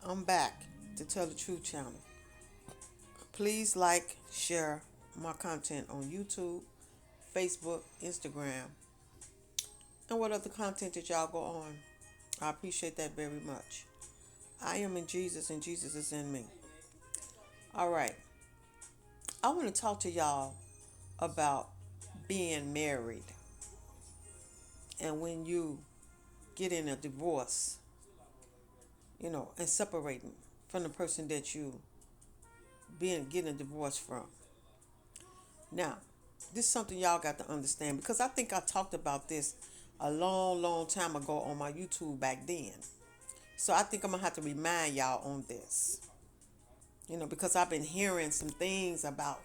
I'm back to Tell the Truth channel. Please like, share my content on YouTube, Facebook, Instagram, and what other content that y'all go on. I appreciate that very much. I am in Jesus and Jesus is in me. All right. I want to talk to y'all about being married and when you get in a divorce, and separating from the person that you being getting a divorce from. Now, this is something y'all got to understand because I think I talked about this a long, long time ago on my YouTube back then. So I think I'm gonna have to remind y'all on this. Because I've been hearing some things about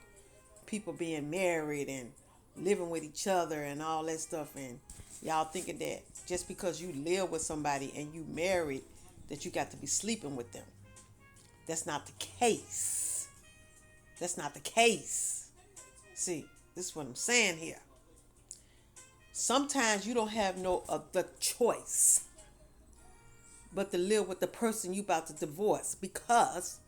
people being married and living with each other and all that stuff, and y'all thinking that just because you live with somebody and you married that you got to be sleeping with them. That's not the case. That's not the case. See, this is what I'm saying here. Sometimes you don't have no other choice but to live with the person you about to divorce because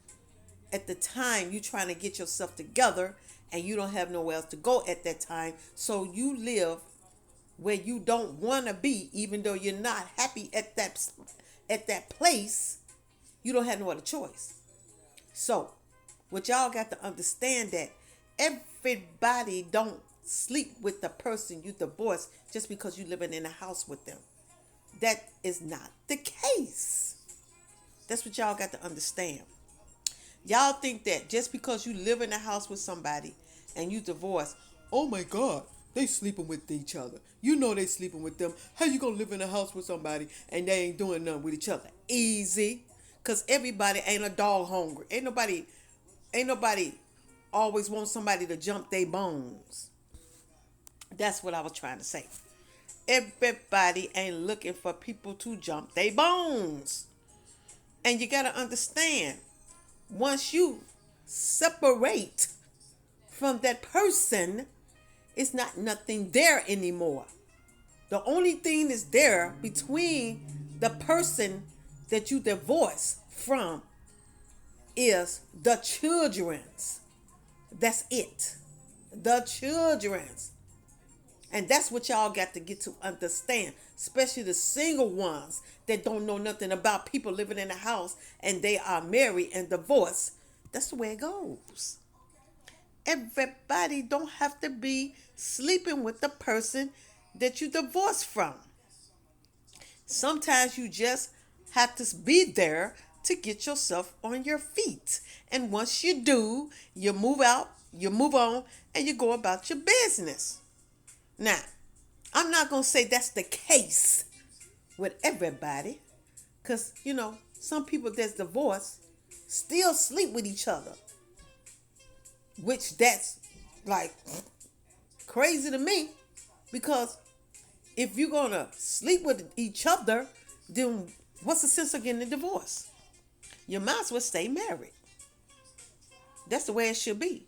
at the time you trying to get yourself together and you don't have nowhere else to go at that time. So you live where you don't want to be, even though you're not happy at that place. You don't have no other choice. So what y'all got to understand that everybody don't sleep with the person you divorce just because you living in a house with them. That is not the case. That's what y'all got to understand. Y'all think that just because you live in a house with somebody and you divorce, oh my God, they sleeping with each other. You know they sleeping with them. How you gonna live in a house with somebody and they ain't doing nothing with each other? Easy. Cause everybody ain't a dog hungry. Ain't nobody always want somebody to jump their bones. That's what I was trying to say. Everybody ain't looking for people to jump their bones. And you gotta understand, once you separate from that person, it's not nothing there anymore. The only thing that's there between the person that you divorce from is the children's. That's it. The children's. And that's what y'all got to get to understand, especially the single ones that don't know nothing about people living in a house and they are married and divorced. That's the way it goes. Everybody don't have to be sleeping with the person that you divorced from. Sometimes you just have to be there to get yourself on your feet. And once you do, you move out, you move on, and you go about your business. Now, I'm not going to say that's the case with everybody because, some people that's divorced still sleep with each other, which that's like crazy to me because if you're going to sleep with each other, then what's the sense of getting a divorce? You might as well stay married. That's the way it should be.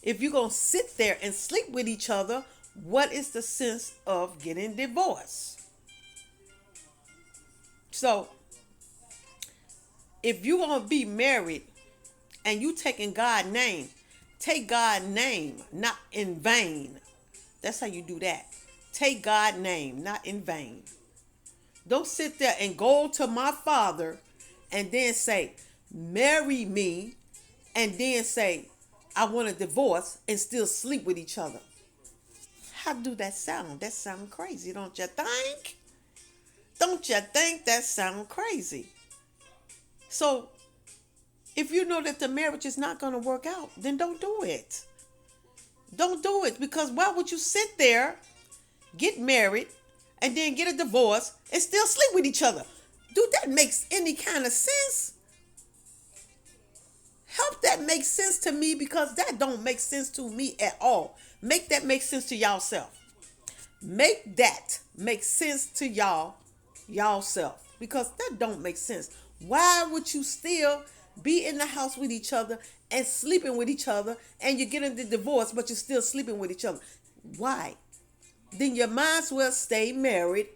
If you're going to sit there and sleep with each other, what is the sense of getting divorced? So, if you're going to be married and you taking God's name, take God's name, not in vain. That's how you do that. Take God's name, not in vain. Don't sit there and go to my father and then say, marry me, and then say, I want a divorce and still sleep with each other. How do that sound? That sound crazy, don't you think? Don't you think that sound crazy? So, if you know that the marriage is not going to work out, then don't do it. Don't do it because why would you sit there, get married, and then get a divorce and still sleep with each other? Do that makes any kind of sense? Help that make sense to me because that don't make sense to me at all. Make that make sense to y'allself. Make that make sense to y'allself because that don't make sense. Why would you still be in the house with each other and sleeping with each other and you're getting the divorce but you're still sleeping with each other? Why? Then you might as well stay married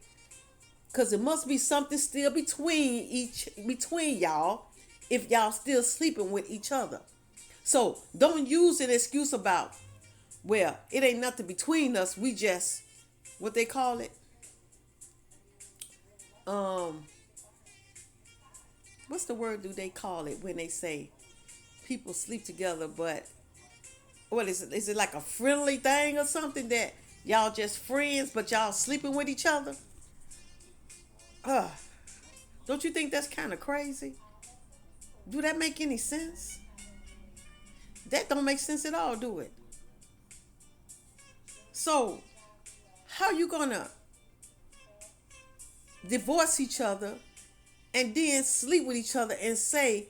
Cause it must be something still between y'all if y'all still sleeping with each other. So don't use an excuse about, well, it ain't nothing between us. We just, what they call it? Um, what's the word do they call it when they say people sleep together, but what is it? Is it like a friendly thing or something that y'all just friends, but y'all sleeping with each other? Uh, don't you think that's kind of crazy? Do that make any sense? That don't make sense at all, do it? So, how you gonna divorce each other and then sleep with each other and say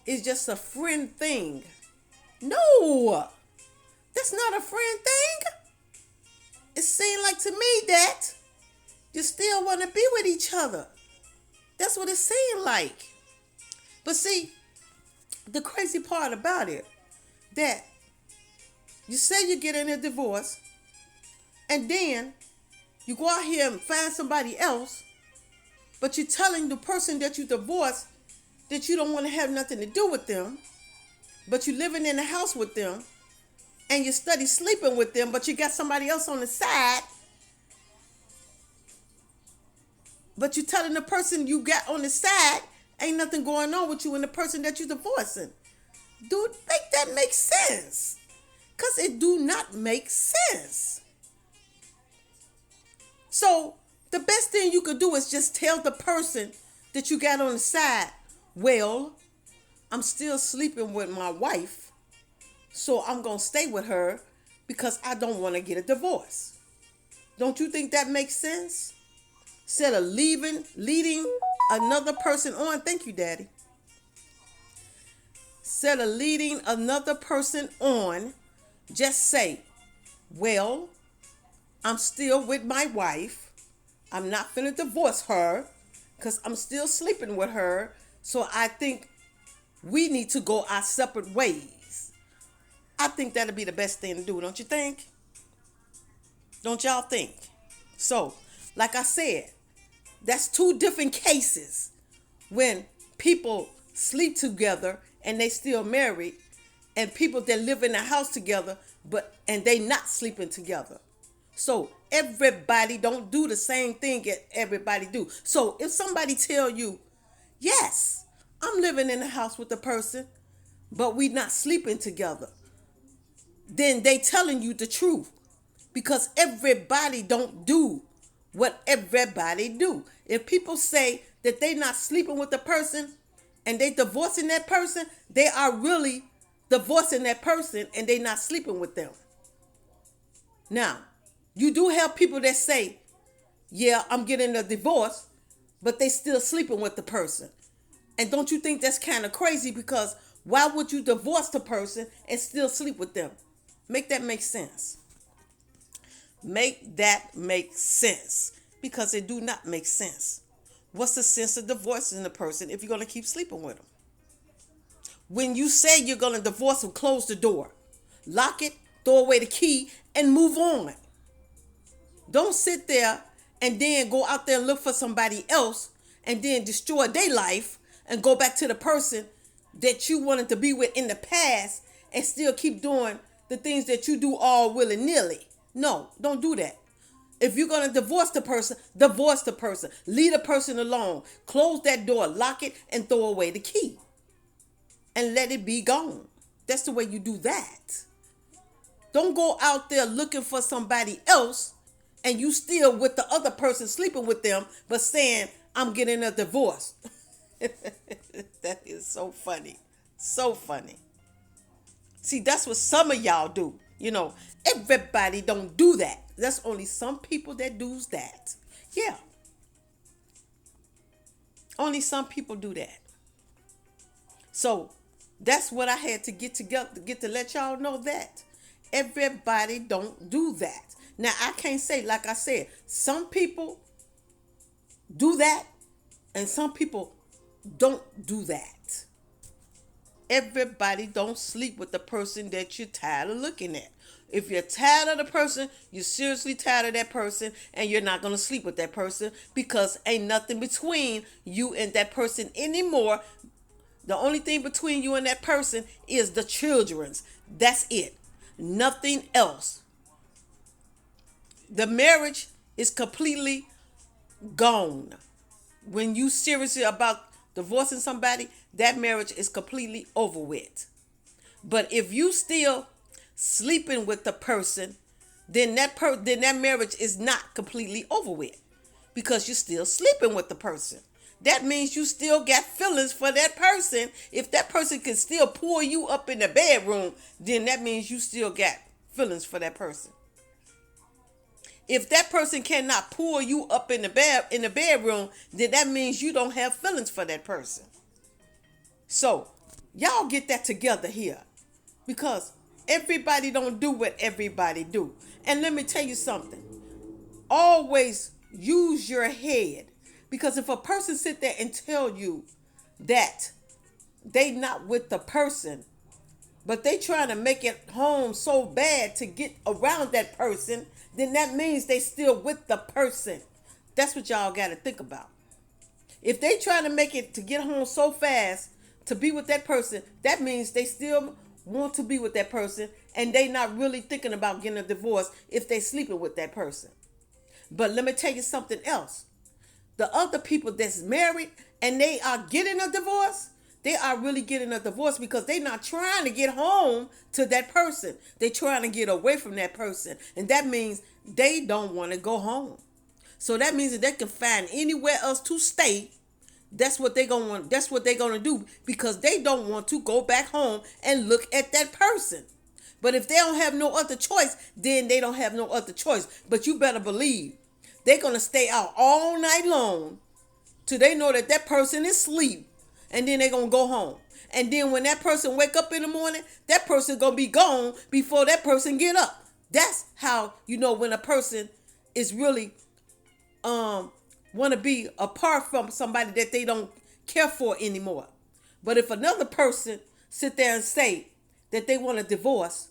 it's just a friend thing? No, that's not a friend thing. It seems like to me that you still want to be with each other. That's what it seemed like. But see, the crazy part about it, that you say you get in a divorce, and then you go out here and find somebody else, but you're telling the person that you divorced that you don't want to have nothing to do with them, but you're living in the house with them, and you study sleeping with them, but you got somebody else on the side, but you're telling the person you got on the side ain't nothing going on with you and the person that you're divorcing. Dude, make that make sense. Because it do not make sense. So the best thing you could do is just tell the person that you got on the side, well, I'm still sleeping with my wife, so I'm going to stay with her because I don't want to get a divorce. Don't you think that makes sense? Instead of leading another person on. Thank you, Daddy. Instead of leading another person on, just say, well, I'm still with my wife. I'm not finna divorce her because I'm still sleeping with her. So I think we need to go our separate ways. I think that'll be the best thing to do, don't you think? Don't y'all think? So, like I said, that's two different cases when people sleep together and they still married, and people that live in a house together and they not sleeping together. So everybody don't do the same thing that everybody do. So if somebody tell you, yes, I'm living in a house with a person, but we not sleeping together, then they telling you the truth, because everybody don't do what everybody do. If people say that they not sleeping with the person and they divorcing that person, they are really divorcing that person and they not sleeping with them. Now, you do have people that say, yeah, I'm getting a divorce, but they still sleeping with the person. And don't you think that's kind of crazy? Because why would you divorce the person and still sleep with them? Make that make sense. Make that make sense, because it do not make sense. What's the sense of divorcing the person if you're going to keep sleeping with them? When you say you're going to divorce them, close the door, lock it, throw away the key, and move on. Don't sit there and then go out there and look for somebody else and then destroy their life and go back to the person that you wanted to be with in the past and still keep doing the things that you do all willy-nilly. No, don't do that. If you're going to divorce the person, divorce the person. Leave the person alone. Close that door, lock it, and throw away the key. And let it be gone. That's the way you do that. Don't go out there looking for somebody else and you still with the other person sleeping with them, but saying, I'm getting a divorce. That is so funny. So funny. See, that's what some of y'all do. You know, everybody don't do that. That's only some people that do that. Yeah. Only some people do that. So that's what I had to get together to get to let y'all know that. Everybody don't do that. Now, I can't say, like I said, some people do that and some people don't do that. Everybody don't sleep with the person that you're tired of looking at. If you're tired of the person, you're seriously tired of that person, and you're not going to sleep with that person because ain't nothing between you and that person anymore. The only thing between you and that person is the children's. That's it. Nothing else. The marriage is completely gone. When you seriously about divorcing somebody, that marriage is completely over with. But if you still sleeping with the person, then that marriage is not completely over with because you're still sleeping with the person. That means you still got feelings for that person. If that person can still pull you up in the bedroom, then that means you still got feelings for that person. If that person cannot pull you up in the bedroom, then that means you don't have feelings for that person. So, y'all get that together here, because everybody don't do what everybody do. And let me tell you something. Always use your head, because if a person sit there and tell you that they not with the person, but they trying to make it home so bad to get around that person, then that means they still with the person. That's what y'all got to think about. If they trying to make it to get home so fast to be with that person, that means they still want to be with that person, and they not really thinking about getting a divorce if they sleeping with that person. But let me tell you something else. The other people that's married and they are getting a divorce, they are really getting a divorce because they not trying to get home to that person. They trying to get away from that person. And that means they don't want to go home. So that means that they can find anywhere else to stay. That's what they're gonna do, because they don't want to go back home and look at that person. But if they don't have no other choice, then they don't have no other choice. But you better believe they're gonna stay out all night long till they know that that person is asleep, and then they're gonna go home. And then when that person wake up in the morning, that person gonna be gone before that person get up. That's how you know when a person is really want to be apart from somebody that they don't care for anymore. But if another person sit there and say that they want a divorce,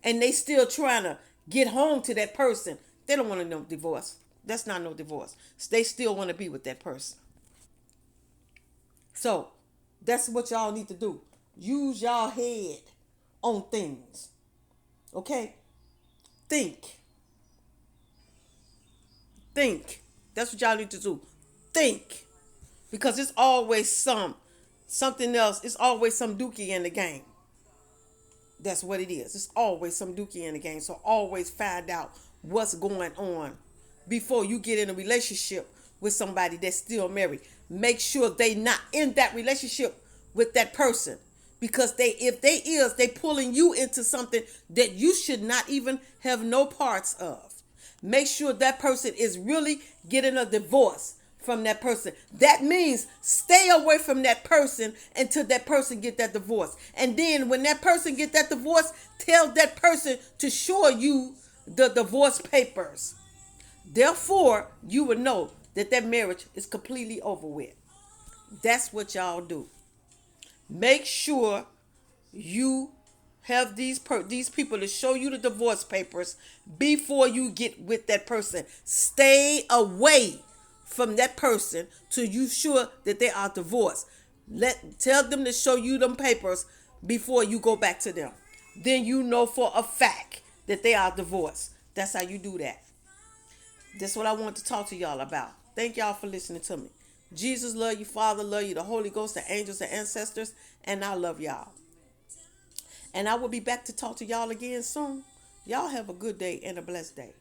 and they still trying to get home to that person, they don't want no divorce. That's not no divorce. They still want to be with that person. So that's what y'all need to do. Use y'all head on things. Okay? Think. That's what y'all need to do. Think. Because it's always something else. It's always some dookie in the game. That's what it is. It's always some dookie in the game. So always find out what's going on before you get in a relationship with somebody that's still married. Make sure they not in that relationship with that person. Because if they pulling you into something that you should not even have no parts of. Make sure that person is really getting a divorce from that person. That means stay away from that person until that person get that divorce. And then when that person get that divorce, tell that person to show you the divorce papers. Therefore, you will know that that marriage is completely over with. That's what y'all do. Make sure you have these people to show you the divorce papers before you get with that person. Stay away from that person till you sure that they are divorced. Tell them to show you them papers before you go back to them. Then you know for a fact that they are divorced. That's how you do that. That's what I want to talk to y'all about. Thank y'all for listening to me. Jesus love you, Father love you, the Holy Ghost, the angels, the ancestors, and I love y'all. And I will be back to talk to y'all again soon. Y'all have a good day and a blessed day.